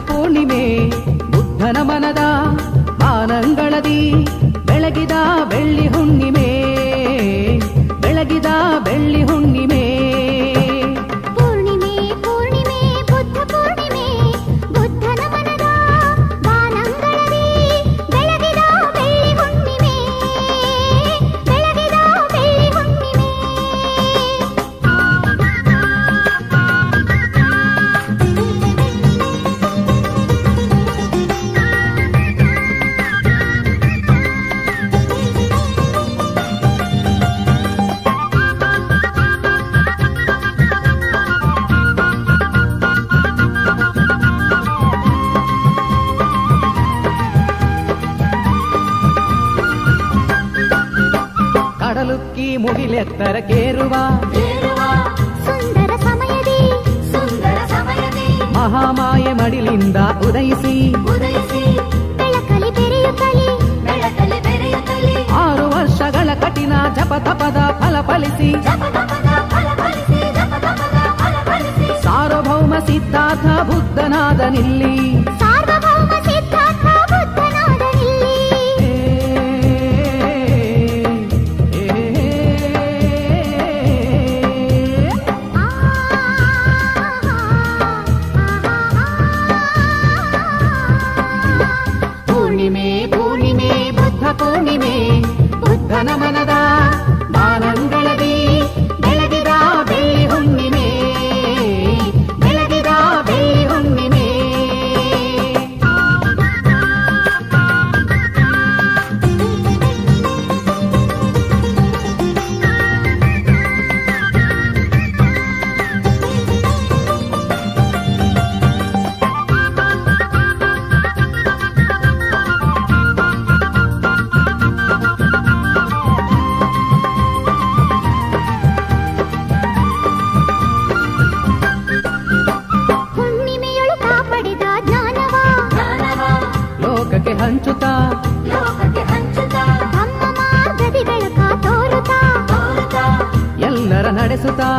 ಪೂರ್ಣಿಮೆ ಬುದ್ಧನ ಮನದ ಮಾನಂಗಳದಿ ಬೆಳಗಿದ ಬೆಳ್ಳಿ ಹುಣ್ಣಿಮೆ ಬೆಳಗಿದ ಬೆಳ್ಳಿ ಹುಣ್ಣಿಮೆ ಪೂರ್ಣಿಮೆ ಪೂರ್ಣಿಮೆ ಬುದ್ಧ ಪೂರ್ಣಿಮೆ ಬುದ್ಧನ ಮನದ ಮಾನಂಗಳದಿ ಬೆಳಗಿದ ಬೆಳ್ಳಿ ಹುಣ್ಣಿಮೆ ಬೆಳಗಿದ ಬೆಳ್ಳಿ ಹುಣ್ಣಿಮೆ ಕಡಲುಕ್ಕಿ ಮುಗಿಲೆತ್ತರಕ್ಕೇರುವ ಸುಂದರ ಸಮಯದಿ ಮಹಾಮಾಯೆ ಮಡಿಲಿಂದ ಉದಯಿಸಿ ಬೆಳಕಲಿ ಬೆರೆಯುತ್ತಲಿ 6 ವರ್ಷಗಳ ಕಠಿಣ ಜಪತಪದ ಫಲ ಫಲಿಸಿ ಸಾರ್ವಭೌಮ ಸಿದ್ಧಾರ್ಥ ಬುದ್ಧನಾದ ನಿಲ್ಲಿ ಸಾರ್ವಭೌಮ ಸಿದ್ಧಾರ್ಥ ಬುದ್ಧನಾದ ನಿಲ್ಲಿ ಪೂರ್ಣಿಮೆ ಪೂರ್ಣಿಮೆ ಬುದ್ಧ ಪೂರ್ಣಿಮೆ ಬುದ್ಧನ ಮನದ ಮಾನಂಗಳದಿ ಬೆಳಗಿದ ಬೆಳ್ಳಿ ಹುಣ್ಣಿಮೆ ಬೆಳಗಿದ ಬೆಳ್ಳಿ ಹುಣ್ಣಿಮೆ ಹುಣ್ಣಿಮೆಯೊಳು ಕಾಪಡಿದ ಜ್ಞಾನವ ಲೋಕಕ್ಕೆ ಹಂಚುತ್ತಾ ಧಮ್ಮ ಮಾರ್ಗದಿ ಬೆಳಕ ತೋರುತ್ತಾ ಎಲ್ಲರ ನಡೆಸುತ್ತಾ